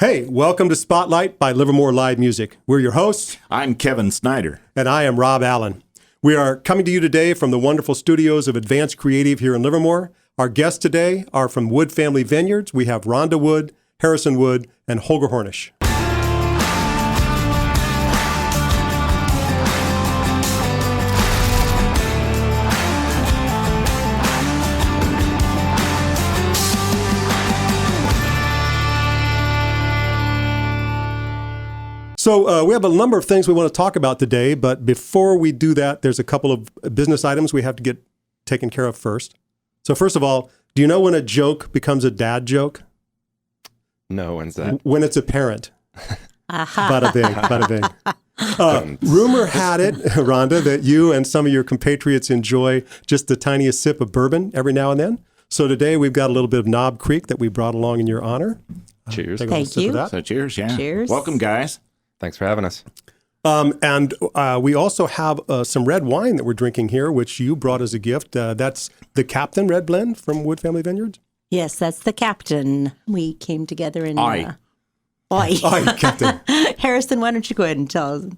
Hey, welcome to Spotlight by Livermore Live Music. We're your hosts. I'm Kevin Snyder. And I am Rob Allen. We are coming to you today from the wonderful studios of Advanced Creative here in Livermore. Our guests today are from Wood Family Vineyards. We have Rhonda Wood, Harrison Wood, and Holger Hornisch. So we have a number of things we want to talk about today, but before we do that, there's a couple of business items we have to get taken care of first. So first of all, do you know when a joke becomes a dad joke? No, when's that? When it's apparent. Bada bing, bada bing. Rumor had it, Rhonda, that you and some of your compatriots enjoy just the tiniest sip of bourbon every now and then. So today we've got a little bit of Knob Creek that we brought along in your honor. Cheers. Thank you. So cheers, yeah. Cheers. Welcome, guys. Thanks for having us. And we also have some red wine that we're drinking here, which you brought as a gift. That's the Captain Red Blend from Wood Family Vineyards. Yes, that's the Captain. We came together in... Aye, Captain. Harrison, why don't you go ahead and tell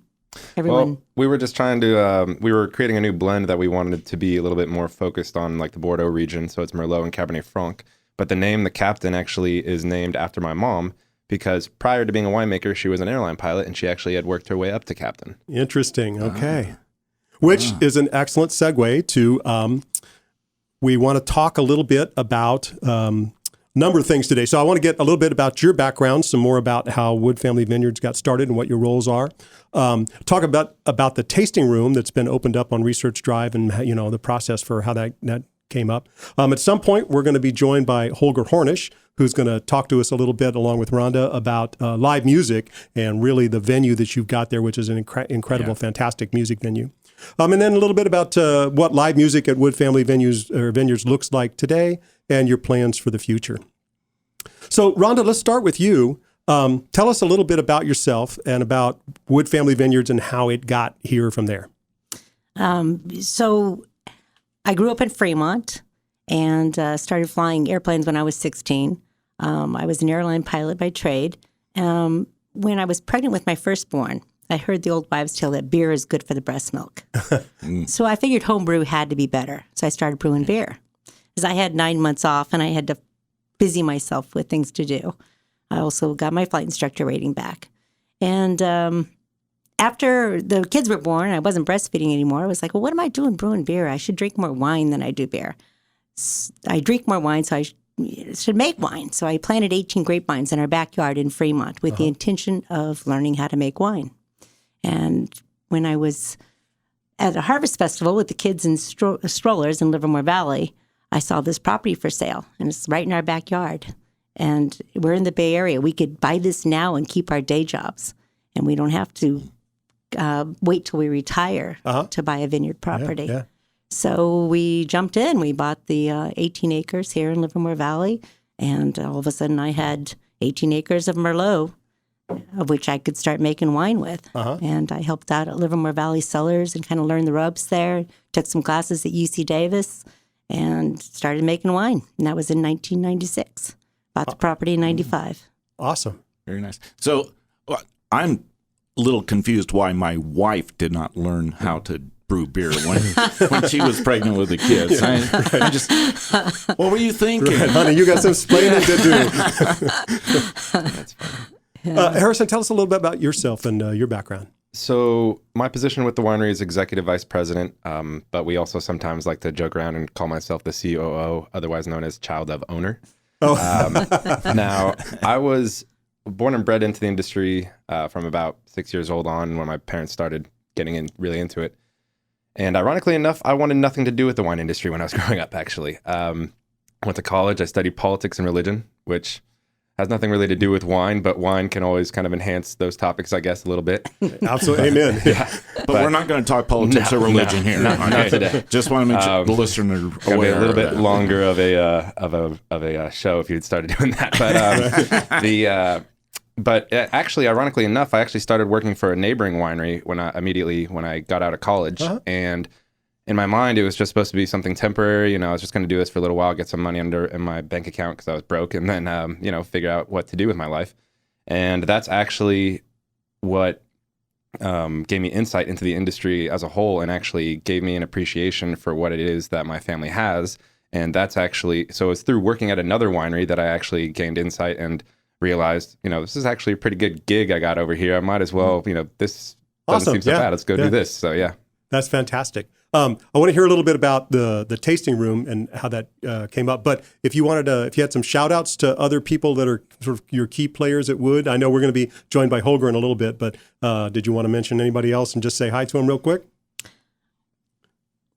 everyone? Well, we were just trying to, we were creating a new blend that we wanted to be a little bit more focused on like the Bordeaux region. So it's Merlot and Cabernet Franc. But the name, the Captain, actually is named after my mom, because prior to being a winemaker, she was an airline pilot, and she actually had worked her way up to captain. Interesting. Okay. Which is an excellent segue to, we want to talk a little bit about a number of things today. So I want to get a little bit about your background, some more about how Wood Family Vineyards got started and what your roles are. Talk about the tasting room that's been opened up on Research Drive and, you know, the process for how that came up. At some point, we're going to be joined by Holger Hornisch, who's going to talk to us a little bit, along with Rhonda, about live music and really the venue that you've got there, which is an incredible, fantastic music venue. And then a little bit about what live music at Wood Family Vineyards looks like today and your plans for the future. So, Rhonda, let's start with you. Tell us a little bit about yourself and about Wood Family Vineyards and how it got here from there. So I grew up in Fremont and started flying airplanes when I was 16. I was an airline pilot by trade. When I was pregnant with my firstborn, I heard the old wives' tale that beer is good for the breast milk. So I figured homebrew had to be better. So I started brewing beer. Because I had 9 months off and I had to busy myself with things to do. I also got my flight instructor rating back. And after the kids were born, I wasn't breastfeeding anymore. I was like, well, what am I doing brewing beer? I should drink more wine than I do beer. I drink more wine, so I should make wine. So I planted 18 grapevines in our backyard in Fremont with the intention of learning how to make wine. And when I was at a harvest festival with the kids in strollers in Livermore Valley, I saw this property for sale, and it's right in our backyard. And we're in the Bay Area. We could buy this now and keep our day jobs, and we don't have to wait till we retire to buy a vineyard property. Yeah. So we jumped in. We bought the 18 acres here in Livermore Valley, and all of a sudden I had 18 acres of Merlot, of which I could start making wine with. And I helped out at Livermore Valley Cellars and kind of learned the ropes there, took some classes at UC Davis, and started making wine. And that was in 1996. Bought the property in 95. Awesome. Very nice. So I'm a little confused why my wife did not learn how to brew beer when she was pregnant with the kids. I just, what were you thinking? Right, honey, you got some explaining to do. That's funny. Harrison, tell us a little bit about yourself and your background. So my position with the winery is executive vice president, but we also sometimes like to joke around and call myself the COO, otherwise known as child of owner. Now, I was born and bred into the industry from about 6 years old on when my parents started getting really into it. And ironically enough, I wanted nothing to do with the wine industry when I was growing up, actually. I went to college. I studied politics and religion, which has nothing really to do with wine, but wine can always kind of enhance those topics, I guess, a little bit. Absolutely. Amen. Yeah. But we're not going to talk politics or religion here. Not today. Just want to make sure the listener aware. Be a little bit longer of a show if you'd started doing that. But actually, ironically enough, I actually started working for a neighboring winery when I got out of college. And in my mind, it was just supposed to be something temporary. You know, I was just going to do this for a little while, get some money in my bank account because I was broke, and then, figure out what to do with my life. And that's actually what gave me insight into the industry as a whole, and actually gave me an appreciation for what it is that my family has. And that's actually, so it's through working at another winery that I actually gained insight and realized, this is actually a pretty good gig I got over here. I might as well, this doesn't seem so bad. Let's go do this. So yeah. That's fantastic. I want to hear a little bit about the tasting room and how that came up. But if you had some shout outs to other people that are sort of your key players at Wood, I know we're going to be joined by Holger in a little bit, but did you want to mention anybody else and just say hi to him real quick?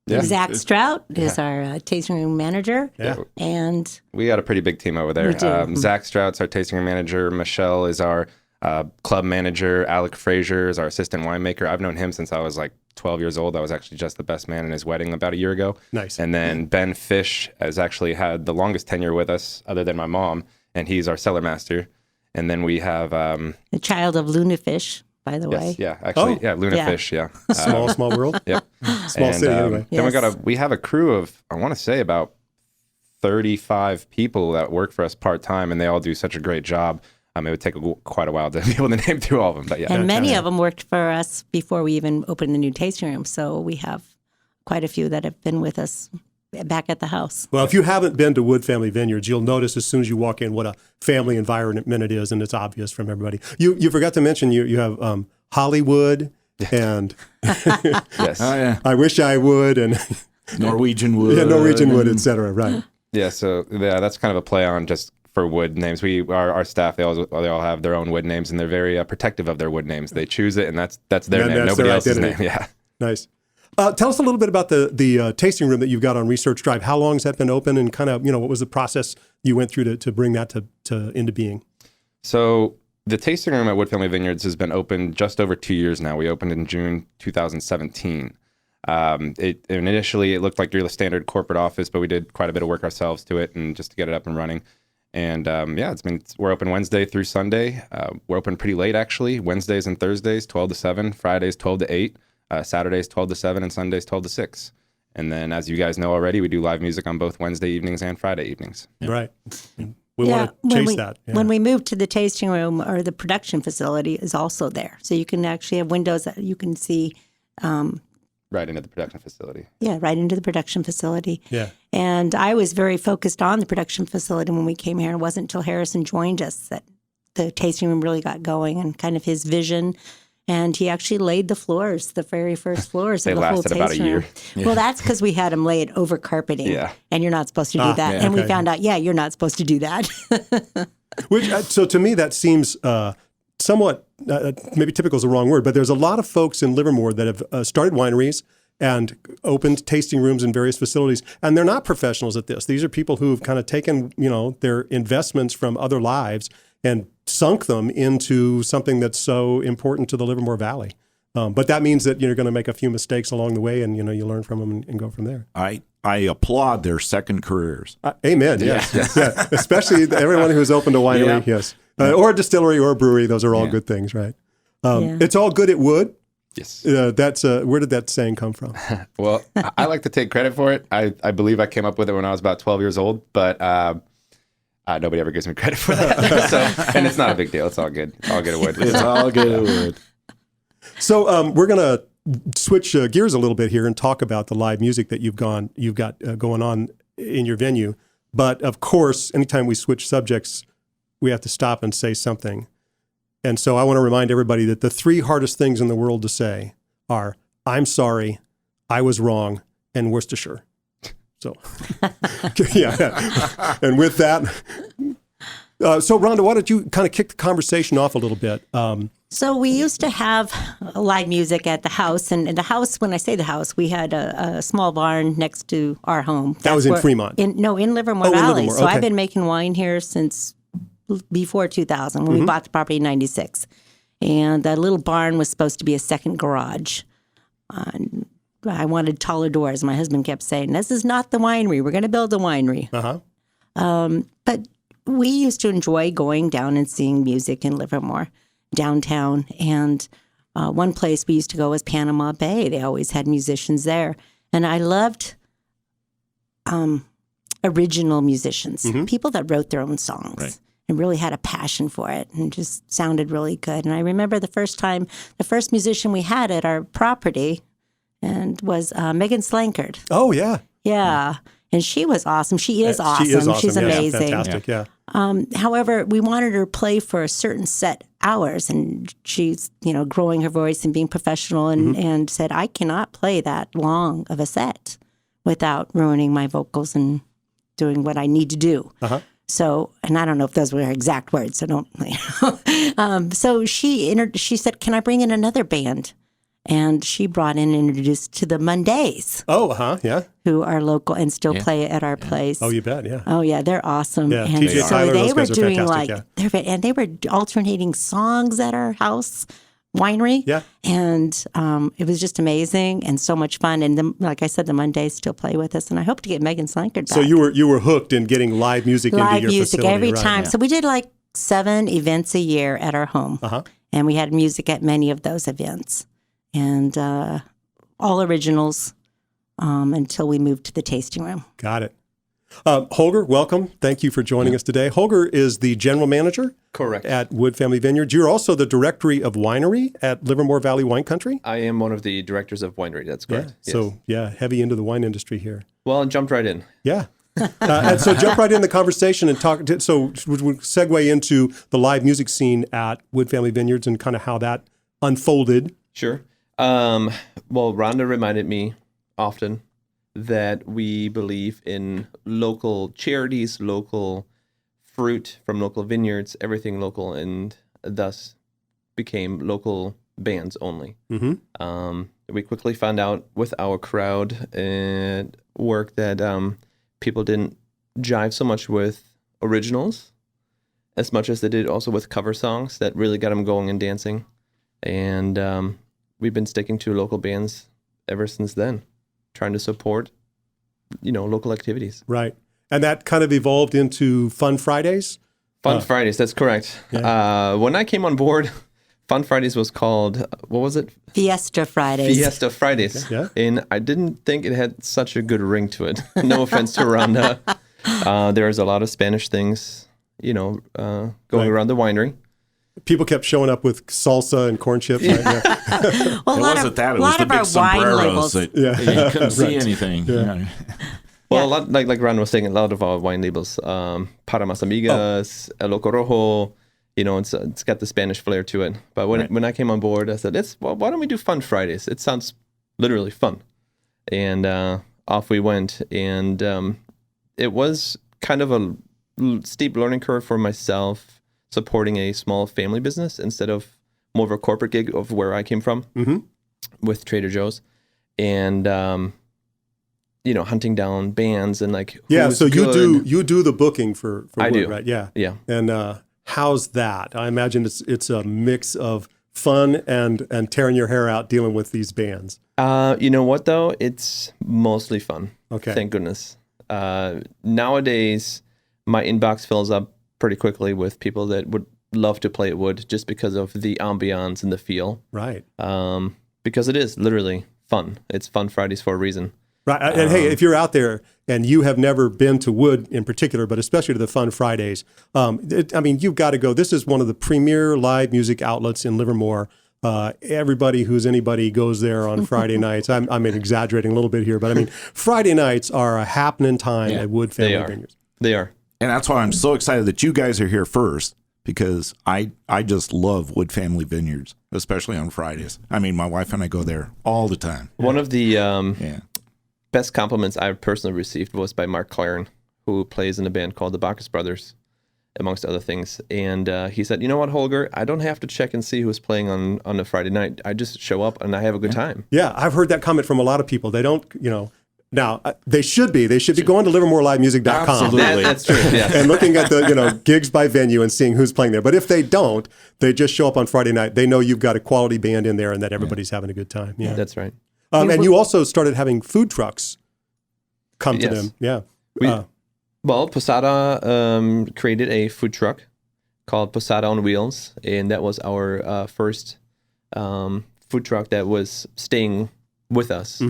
Yeah. Zach Strout is our tasting room manager. Yeah. And we got a pretty big team over there. We do. Zach Strout's our tasting room manager. Michelle is our club manager. Alec Frazier is our assistant winemaker. I've known him since I was like 12 years old. I was actually just the best man in his wedding about a year ago. Nice. And then Ben Fish has actually had the longest tenure with us other than my mom, and he's our cellar master. And then we have... the child of Lunafish, by the way. Yeah, actually, Lunafish, yeah. Small world. Yep. Small city anyway. Then Yes. we have a crew of, I want to say about 35 people that work for us part-time, and they all do such a great job. It would take quite a while to be able to name through all of them, but yeah. And many of them worked for us before we even opened the new tasting room. So we have quite a few that have been with us back at the house. Well, if you haven't been to Wood Family Vineyards, you'll notice as soon as you walk in what a family environment it is, and it's obvious from everybody. You forgot to mention you have Hollywood and Yes. Oh, yeah. I Wish I Would and Norwegian Wood. Norwegian Wood, et cetera. Right. Yeah, so that's kind of a play on just for wood names. Our staff, they all have their own wood names, and they're very protective of their wood names. They choose it, and that's their name. That's Nobody their else's identity. name. Yeah. Nice. Tell us a little bit about the tasting room that you've got on Research Drive. How long has that been open, and kind of what was the process you went through to bring that to into being? So the tasting room at Wood Family Vineyards has been open just over 2 years now. We opened in June 2017. Initially it looked like your standard corporate office, but we did quite a bit of work ourselves to it and just to get it up and running. And we're open Wednesday through Sunday. We're open pretty late actually. Wednesdays and Thursdays 12 to 7, Fridays 12 to 8, Saturdays 12 to 7, and Sundays 12 to 6. And then, as you guys know already, we do live music on both Wednesday evenings and Friday evenings. Yeah. Right. We want to chase that. Yeah. When we moved to the tasting room, or the production facility is also there. So you can actually have windows that you can see. Right into the production facility. Yeah, right into the production facility. Yeah. And I was very focused on the production facility when we came here. It wasn't until Harrison joined us that the tasting room really got going, and kind of his vision. And he actually laid the floors, the very first floors of the whole tasting room. They lasted about a year. Yeah. Well, that's because we had him lay it over carpeting. Yeah. And you're not supposed to do that. Yeah, and we okay. found out, you're not supposed to do that. So to me, that seems somewhat, maybe typical is the wrong word, but there's a lot of folks in Livermore that have started wineries and opened tasting rooms in various facilities, and they're not professionals at this. These are people who've kind of taken, their investments from other lives and sunk them into something that's so important to the Livermore Valley. But that means that you're going to make a few mistakes along the way, and you learn from them and go from there. I applaud their second careers. Amen. Yes. Yeah. Especially everyone who's opened a winery. Yeah. Yes. Or a distillery or a brewery. Those are all good things, right? It's all good at Wood. Yes. That's where did that saying come from? Well, I like to take credit for it. I believe I came up with it when I was about 12 years old, but nobody ever gives me credit for that. And it's not a big deal. It's all good. All good at Wood. It's all good at Wood. So we're going to switch gears a little bit here and talk about the live music that you've got going on in your venue. But of course, anytime we switch subjects, we have to stop and say something. And so I want to remind everybody that the 3 hardest things in the world to say are, I'm sorry, I was wrong, and Worcestershire. So, yeah. And with that, so Rhonda, why don't you kind of kick the conversation off a little bit? So we used to have live music at the house, and in the house, when I say the house, we had a small barn next to our home. That was in Fremont? In Livermore In Valley. Livermore, So okay. I've been making wine here since before 2000, when we bought the property in 96. And that little barn was supposed to be a second garage. I wanted taller doors. My husband kept saying, this is not the winery. We're going to build a winery. But we used to enjoy going down and seeing music in Livermore, downtown. And one place we used to go was Panama Bay. They always had musicians there. And I loved original musicians, people that wrote their own songs. Right. and really had a passion for it and just sounded really good. And I remember the first musician we had at our property and was Megan Slankard. Oh, yeah. Yeah. And she was awesome. She is awesome. She is awesome. She's Yeah, amazing. fantastic, yeah. However, we wanted her to play for a certain set hours, and she's, growing her voice and being professional and said, I cannot play that long of a set without ruining my vocals and doing what I need to do. Uh-huh. So, and I don't know if those were her exact words, so don't. So she said, can I bring in another band? And she brought in and introduced to the Mondays. Oh, yeah. Who are local and still play at our place. Oh, you bet, yeah. Oh, yeah, they're awesome. Yeah, and TJ so Tyler, they those were guys are doing fantastic, and they were alternating songs at our house winery. Yeah. And it was just amazing and so much fun. And like I said, the Mondays still play with us. And I hope to get Megan Slankard back. So you were hooked in getting live music into your facility. Every right? time. Yeah. So we did like 7 events a year at our home. Uh-huh. And we had music at many of those events. And all originals until we moved to the tasting room. Got it. Holger, welcome. Thank you for joining us today. Holger is the general manager Correct. at Wood Family Vineyards. You're also the directory of winery at Livermore Valley Wine Country. I am one of the directors of winery. That's correct. Yeah. So, heavy into the wine industry here. Well, I jumped right in. Yeah. And so jump right in the conversation and talk. So we'll segue into the live music scene at Wood Family Vineyards and kind of how that unfolded. Sure. Well, Rhonda reminded me often that we believe in local charities, local fruit from local vineyards, everything local, and thus became local bands only. Mm-hmm. We quickly found out with our crowd and work that people didn't jive so much with originals as much as they did also with cover songs that really got them going and dancing. And we've been sticking to local bands ever since then, trying to support, local activities. Right. And that kind of evolved into Fun Fridays? Fun Fridays, that's correct. Yeah. When I came on board, Fun Fridays was called, what was it? Fiesta Fridays. Fiesta Fridays. Okay. Yeah. And I didn't think it had such a good ring to it. No offense to Rhonda. There's a lot of Spanish things, going around the winery. People kept showing up with salsa and corn chips. Right? Yeah. Well, It wasn't that. It was the big sombreros that you couldn't see anything. Yeah. Well, a lot, like Rhonda was saying, a lot of our wine labels, Para Mas Amigas, El Loco Rojo, it's got the Spanish flair to it. But when I came on board, I said, why don't we do Fun Fridays? It sounds literally fun. And off we went. And it was kind of a steep learning curve for myself, supporting a small family business instead of more of a corporate gig of where I came from with Trader Joe's. And, hunting down bands and like, So you do the booking for I Wood, do. right? Yeah. Yeah. And how's that? I imagine it's a mix of fun and tearing your hair out dealing with these bands. You know what though? It's mostly fun. Okay. Thank goodness. Nowadays, my inbox fills up pretty quickly with people that would love to play at Wood just because of the ambiance and the feel. Right. Because it is literally fun. It's Fun Fridays for a reason. Right. And hey, if you're out there and you have never been to Wood in particular, but especially to the Fun Fridays, you've got to go. This is one of the premier live music outlets in Livermore. Everybody who's anybody goes there on Friday nights. I'm exaggerating a little bit here, but Friday nights are a happening time at Wood Family Vineyards. They are. And that's why I'm so excited that you guys are here first, because I just love Wood Family Vineyards, especially on Fridays. My wife and I go there all the time. One of the best compliments I personally received was by Mark Claren, who plays in a band called the Bacchus Brothers, amongst other things. And he said, you know what, Holger, I don't have to check and see who's playing on a Friday night. I just show up and I have a good time. Yeah, I've heard that comment from a lot of people. They don't, now they should be going to livermorelivemusic.com. Absolutely. That's true, yeah. and looking at the gigs by venue and seeing who's playing there. But if they don't, they just show up on Friday night. They know you've got a quality band in there and that everybody's having a good time. Yeah, That's right. and you also started having food trucks come to them. Yeah. Posada created a food truck called Posada on Wheels, and that was our first food truck that was staying with us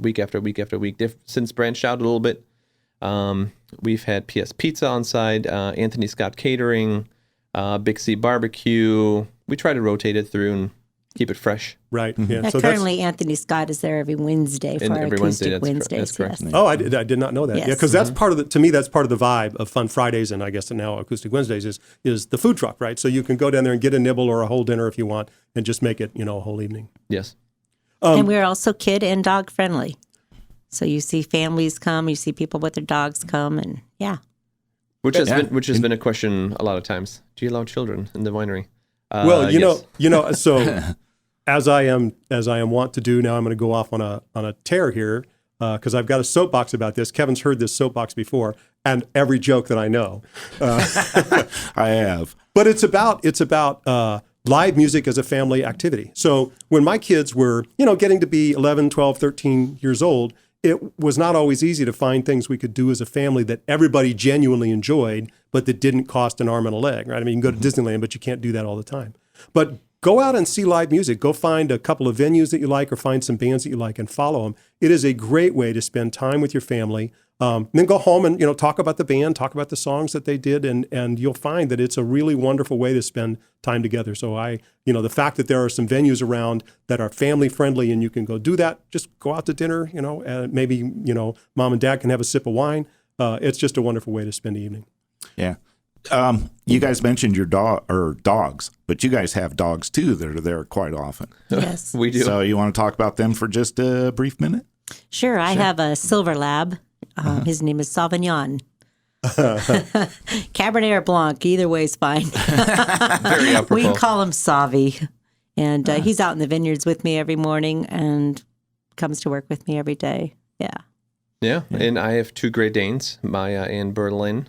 week after week after week. They've since branched out a little bit. We've had PS Pizza on site, Anthony Scott Catering, Big C Barbecue. We try to rotate it through and keep it fresh. Right. Yeah. Now, currently, Anthony Scott is there every Wednesday for our every Acoustic Wednesday, that's correct. Yes. Oh, I did not know that. Yes. Yeah, because that's part of the. To me, that's part of the vibe of Fun Fridays, and I guess now Acoustic Wednesdays is the food truck, right? So you can go down there and get a nibble or a whole dinner if you want, and just make it, a whole evening. Yes. And we're also kid and dog friendly. So you see families come, you see people with their dogs come, and yeah. Which has been a question a lot of times. Do you allow children in the winery? Well, yes. So as I am wont to do now, I'm going to go off on a tear here because I've got a soapbox about this. Kevin's heard this soapbox before, and every joke that I know. I have. But it's about live music as a family activity. So when my kids were, getting to be 11, 12, 13 years old, it was not always easy to find things we could do as a family that everybody genuinely enjoyed, but that didn't cost an arm and a leg, right? I mean, you can go to Disneyland, but you can't do that all the time. But go out and see live music. Go find a couple of venues that you like or find some bands that you like and follow them. It is a great way to spend time with your family. Then go home and, talk about the band, talk about the songs that they did, and you'll find that it's a really wonderful way to spend time together. So the fact that there are some venues around that are family friendly and you can go do that, just go out to dinner, and maybe, mom and dad can have a sip of wine. It's just a wonderful way to spend the evening. Yeah. You guys mentioned your dogs, but you guys have dogs too that are there quite often. Yes. We do. So you want to talk about them for just a brief minute? Sure. I have a silver lab. His name is Sauvignon. Cabernet or Blanc, either way is fine. Very apropos. We call him Savi. And he's out in the vineyards with me every morning and comes to work with me every day. Yeah. Yeah. And I have 2 Great Danes, Maya and Berlin.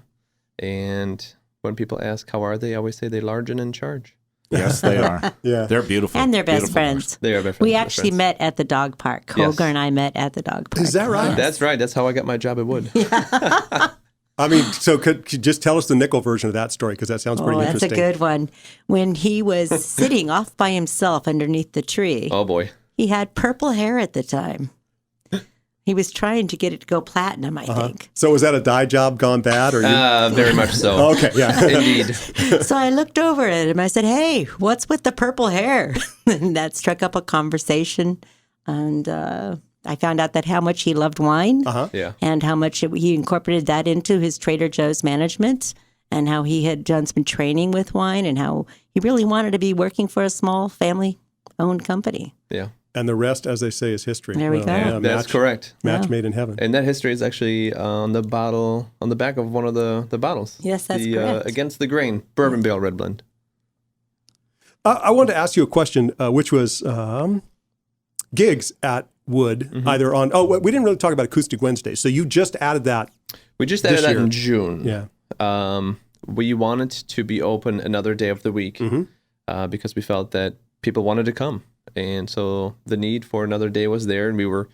And when people ask how are they, I always say they're large and in charge. Yes, they are. Yeah. They're beautiful. And they're best Beautiful friends. They are best friends. We actually met at the dog park. Yes. Holger and I met at the dog park. Is that right? Yes. That's right. That's how I got my job at Wood. I mean, so could you just tell us the nickel version of that story? Because that sounds pretty That's interesting. a good one. When he was sitting off by himself underneath the tree, Oh, boy. he had purple hair at the time. He was trying to get it to go platinum, I think. So was that a dye job gone bad? Or Very much so. Okay, yeah. Indeed. So I looked over at him. I said, "Hey, what's with the purple hair?" And that struck up a conversation. And I found out that how much he loved wine Yeah. and how much he incorporated that into his Trader Joe's management and how he had done some training with wine and how he really wanted to be working for a small family-owned company. Yeah. And the rest, as they say, is history. There we go. Yeah, That's correct. Match made in heaven. And that history is actually on the bottle, on the back of one of the bottles. Yes, that's the, correct. Against the Grain, Bourbon Barrel Red Blend. I wanted to ask you a question, which was gigs at Wood, either on, we didn't really talk about Acoustic Wednesdays. So you just added that. We just This added that year. in June. Yeah. We wanted to be open another day of the week because we felt that people wanted to come. And so the need for another day was there, and we were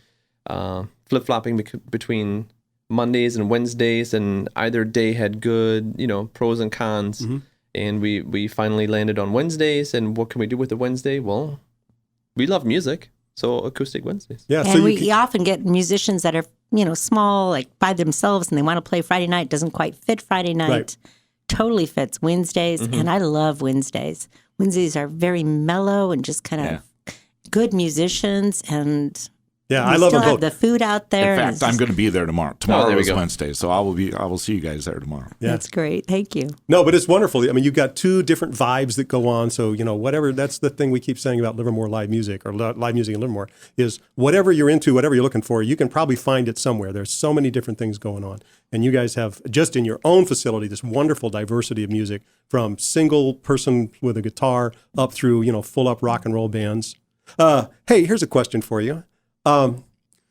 flip-flopping between Mondays and Wednesdays, and either day had good, pros and cons. And we finally landed on Wednesdays, and what can we do with the Wednesday? Well, we love music, so Acoustic Wednesdays. Yeah. And So we often get musicians that are, small, like by themselves, and they want to play Friday night. Doesn't quite fit Friday night. Right. Totally fits Wednesdays, and I love Wednesdays. Wednesdays are very mellow and just kind of good musicians, and yeah, we I love still them have both. the food out there. In and fact, it's I'm just- going to be there tomorrow. Tomorrow there we is go. Wednesday, so I will see you guys there tomorrow. Yeah. That's great. Thank you. No, but it's wonderful. I mean, you've got 2 different vibes that go on. So, whatever, that's the thing we keep saying about Livermore live music or live music in Livermore is whatever you're into, whatever you're looking for, you can probably find it somewhere. There's so many different things going on. And you guys have just in your own facility, this wonderful diversity of music from single person with a guitar up through, full up rock and roll bands. Hey, here's a question for you.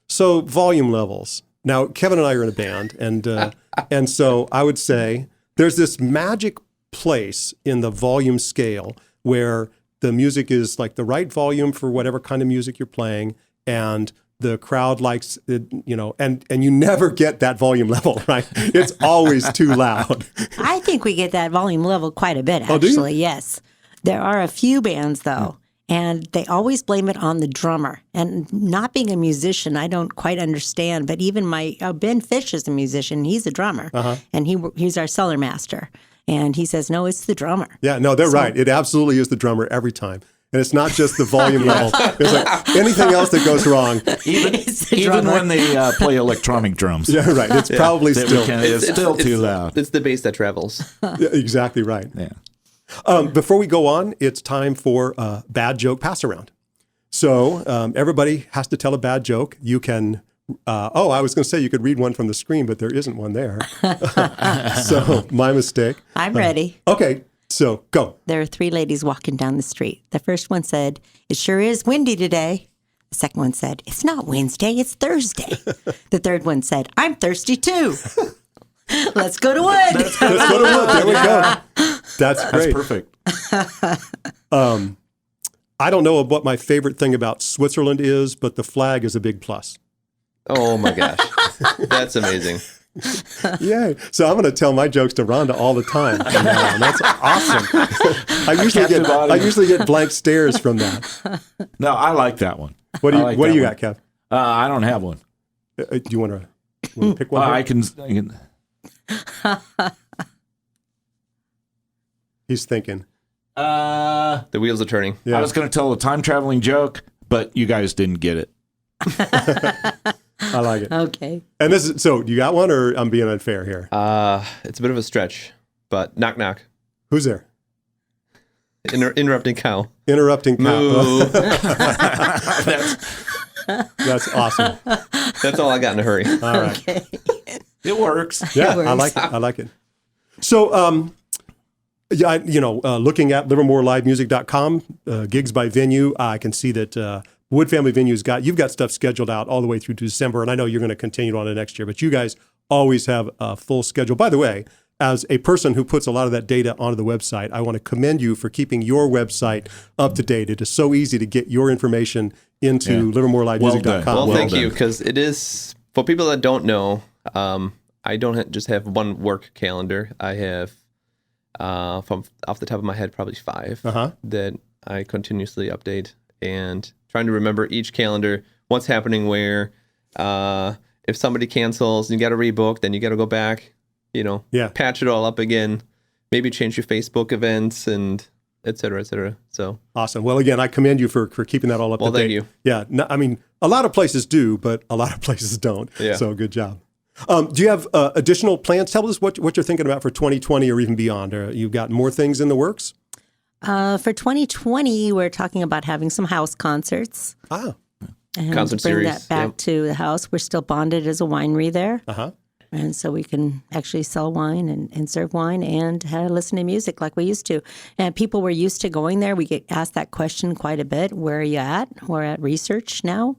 So volume levels. Now, Kevin and I are in a band, and so I would say there's this magic place in the volume scale where the music is like the right volume for whatever kind of music you're playing, and the crowd likes it, and you never get that volume level, right? It's always too loud. I think we get that volume level quite a bit, Oh, do you? actually. Yes. There are a few bands, though, And they always blame it on the drummer. And not being a musician, I don't quite understand. But even my Ben Fish is a musician. He's a drummer, and he's our cellar master. And he says, no, it's the drummer. Yeah, no, they're right. It absolutely is the drummer every time. And it's not just the volume level. It's like anything else that goes wrong. Even when they play electronic drums. Yeah, right. It's probably still. It's still too loud. It's the bass that travels. Yeah, exactly right. Yeah. Before we go on, it's time for bad joke pass around. So everybody has to tell a bad joke. You can, I was going to say you could read one from the screen, but there isn't one there. So my mistake. I'm ready. Okay, so go. There are 3 ladies walking down the street. The first one said, it sure is windy today. The second one said, it's not Wednesday, it's Thursday. The third one said, I'm thirsty too. Let's go to Wood. Let's go to Wood. There we go. That's great. That's perfect. I don't know what my favorite thing about Switzerland is, but the flag is a big plus. Oh my gosh. That's amazing. Yay. So I'm going to tell my jokes to Rhonda all the time. That's awesome. I usually get blank stares from that. No, I like that one. What do you got, Kev? I don't have one. Do you want to pick one? I can. He's thinking. The wheels are turning. Yeah. I was going to tell a time traveling joke, but you guys didn't get it. I like it. Okay. And this is, so you got one, or I'm being unfair here? It's a bit of a stretch, but knock knock. Who's there? Interrupting cow. Interrupting cow. Moo. That's awesome. That's all I got in a hurry. All right. Okay. It works. Yeah, It works. I like it. I like it. So, looking at livermorelivemusic.com, gigs by venue, I can see that Wood Family Vineyards you've got stuff scheduled out all the way through to December, and I know you're going to continue on to next year, but you guys always have a full schedule. By the way, as a person who puts a lot of that data onto the website, I want to commend you for keeping your website up to date. It is so easy to get your information into livermorelivemusic.com. Well, thank you, because it is, for people that don't know, I don't just have one work calendar. I have, from off the top of my head, probably 5 that I continuously update, and trying to remember each calendar, what's happening where. If somebody cancels, you got to rebook, then you got to go back, patch it all up again, maybe change your Facebook events, and et cetera, et cetera. So awesome. Well, again, I commend you for keeping that all up to date. Well, thank you. Yeah. No, I mean, a lot of places do, but a lot of places don't. Yeah. So good job. Do you have additional plans? Tell us what you're thinking about for 2020 or even beyond. You've got more things in the works? For 2020, we're talking about having some house concerts. And Concert bring series, that back to the house. We're still bonded as a winery there. And so we can actually sell wine and serve wine and listen to music like we used to. And people were used to going there. We get asked that question quite a bit. Where are you at? We're at research now.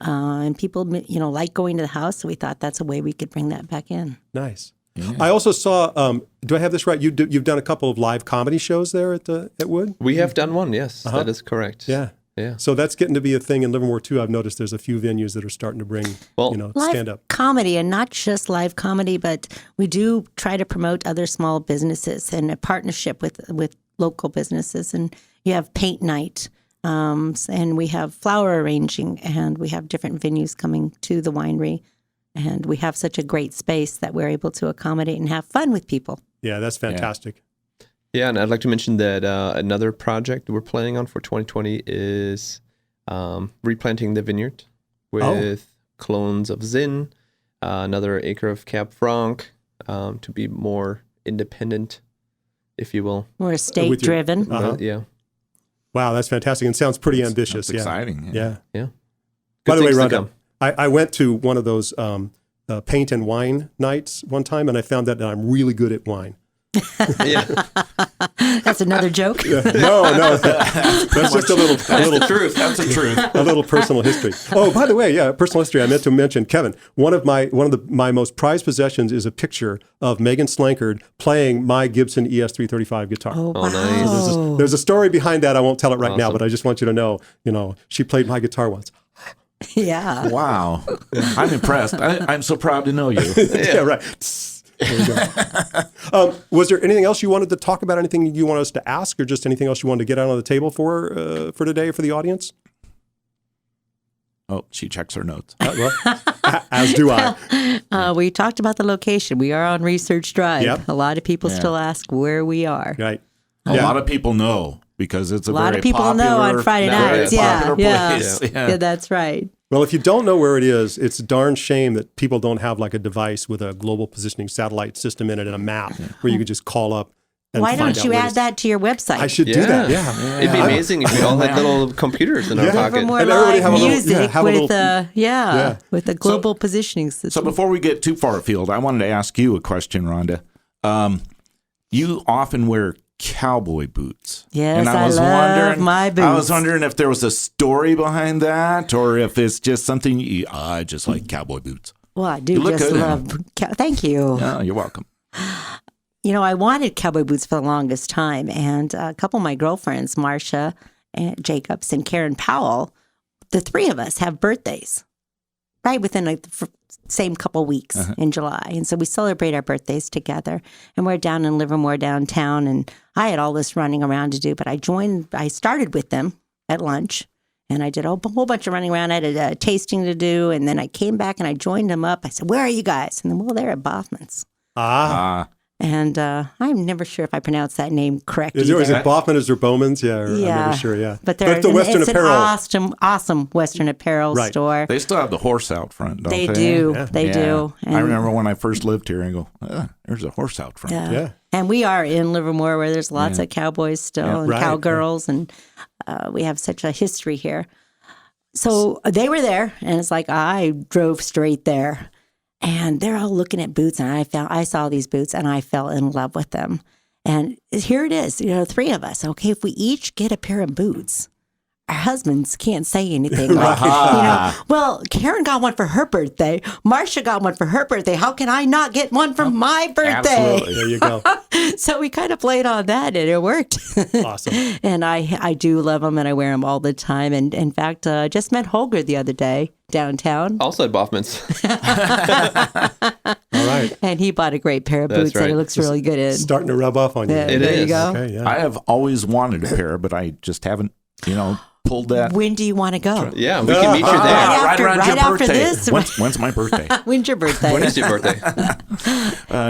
And people, like going to the house. So we thought that's a way we could bring that back in. Nice. Yeah. I also saw, do I have this right? You've done a couple of live comedy shows there at Wood? We have done one, yes. That is correct. Yeah. Yeah. So that's getting to be a thing in Livermore too. I've noticed there's a few venues that are starting to bring, live stand up comedy, and not just live comedy, but we do try to promote other small businesses and a partnership with local businesses. And you have paint night, and we have flower arranging, and we have different venues coming to the winery, and we have such a great space that we're able to accommodate and have fun with people. Yeah, that's fantastic. Yeah, and I'd like to mention that another project we're planning on for 2020 is replanting the vineyard with clones of Zin, another acre of Cab Franc, to be more independent, if you will. More estate-driven. Yeah. Wow, that's fantastic. And sounds pretty ambitious. That's exciting. Yeah. By the way, Rhonda, I went to one of those paint and wine nights one time, and I found that I'm really good at wine. That's another joke. No, that's just a little truth. That's the truth. A little personal history. Oh, by the way, personal history. I meant to mention, Kevin. One of my most prized possessions is a picture of Megan Slankard playing my Gibson ES335 guitar. Oh, wow. Nice. There's a story behind that. I won't tell it right now, but I just want you to know. She played my guitar once. Yeah. Wow. I'm impressed. I'm so proud to know you. Yeah, right. There we go. Was there anything else you wanted to talk about? Anything you want us to ask, or just anything else you wanted to get out on the table for today for the audience? Oh, she checks her notes. As do I. We talked about the location. We are on Research Drive. Yep. A lot of people still ask where we are. Right. A lot of people know because it's a lot very of people popular, know on Friday nights. popular Yeah. place. Yeah, that's right. Well, if you don't know where it is, it's a darn shame that people don't have like a device with a global positioning satellite system in it and a map where you could just call up. And Why find don't out you where it add is. that to your website? I should do that. Yeah. It'd be amazing if we all had little computers in our pocket. Livermore And everybody live have a little- music have a with little- with the global positioning system. So before we get too far afield, I wanted to ask you a question, Rhonda. You often wear cowboy boots. Yes, and I was love wondering, my I was boots. wondering if there was a story behind that, or if it's just something I just like cowboy boots. Well, I do You look just good in love. Thank you. Oh, you're welcome. You know, I wanted cowboy boots for the longest time, and a couple of my girlfriends, Marcia and Jacobs and Karen Powell, the three of us have birthdays right within like the same couple weeks in July, and so we celebrate our birthdays together. And we're down in Livermore downtown, and I had all this running around to do, but I started with them at lunch. And I did a whole bunch of running around. I had a tasting to do, and then I came back and I joined them up. I said, "Where are you guys?" And then, well, they're at Boffman's. And I'm never sure if I pronounced that name correct. Is it Boffman? Is there Bowman's? Yeah. I'm never sure. Yeah. But the Western it's Apparel. an awesome Western Apparel store. They still have the horse out front, don't they? They do. Yeah. They do. And, I remember when I first lived here and go, there's a horse out front. Yeah. And we are in Livermore where there's lots of cowboys still and Right. cowgirls, and we have such a history here. So they were there, and it's like I drove straight there. And they're all looking at boots, and I saw these boots, and I fell in love with them. And here it is, three of us. Okay, if we each get a pair of boots, our husbands can't say anything. Like, well, Karen got one for her birthday. Marcia got one for her birthday. How can I not get one for my birthday? Absolutely. There you go. So we kind of played on that, and it worked. Awesome. And I do love them, and I wear them all the time. And in fact, I just met Holger the other day downtown. Also at Boffman's. All right. And he bought a great pair of boots that right. he looks really good in. Starting to rub off on you. Yeah, It there you is. go. Okay, yeah. I have always wanted a pair, but I just haven't, pulled that. When do you want to go? Yeah, we can meet you there. Right around after your birthday. this. When's my birthday? When's your birthday? When is your birthday?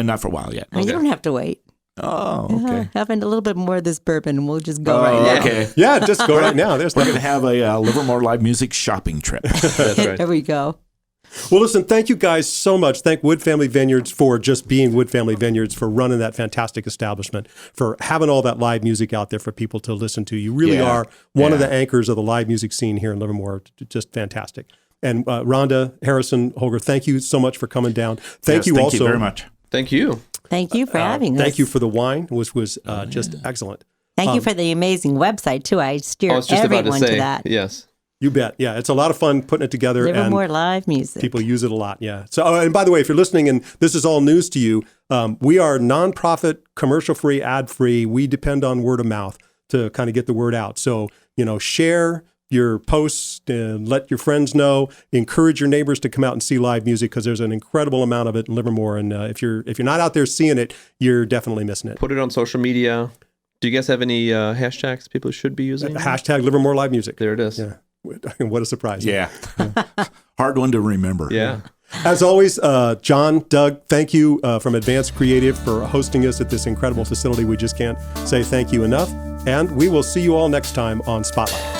Not for a while yet. You don't have to wait. Oh, okay. Having a little bit more of this bourbon, and we'll just go right now. Okay. Yeah, just go right now. There's We're going to have a Livermore live music shopping trip. That's right. There we go. Well, listen, thank you guys so much. Thank Wood Family Vineyards for just being Wood Family Vineyards, for running that fantastic establishment, for having all that live music out there for people to listen to. You really are one of the anchors of the live music scene here in Livermore. Just fantastic. And Rhonda, Harrison, Holger, thank you so much for coming down. Thank you also very much. Thank you. Thank you for having us. Thank you for the wine, which was just excellent. Thank you for the amazing website, too. I steer I was just about everyone to say, that. yes. You bet. Yeah, it's a lot of fun putting it together. Livermore and live music. people use it a lot. Yeah. So, and by the way, if you're listening and this is all news to you, we are nonprofit, commercial-free, ad-free. We depend on word of mouth to kind of get the word out. So, share your posts and let your friends know. Encourage your neighbors to come out and see live music because there's an incredible amount of it in Livermore. And if you're not out there seeing it, you're definitely missing it. Put it on social media. Do you guys have any hashtags people should be using? Hashtag Livermore Live Music. There it is. Yeah. What a surprise. Yeah. Hard one to remember. Yeah. As always, John, Doug, thank you from Advanced Creative for hosting us at this incredible facility. We just can't say thank you enough. And we will see you all next time on Spotlight.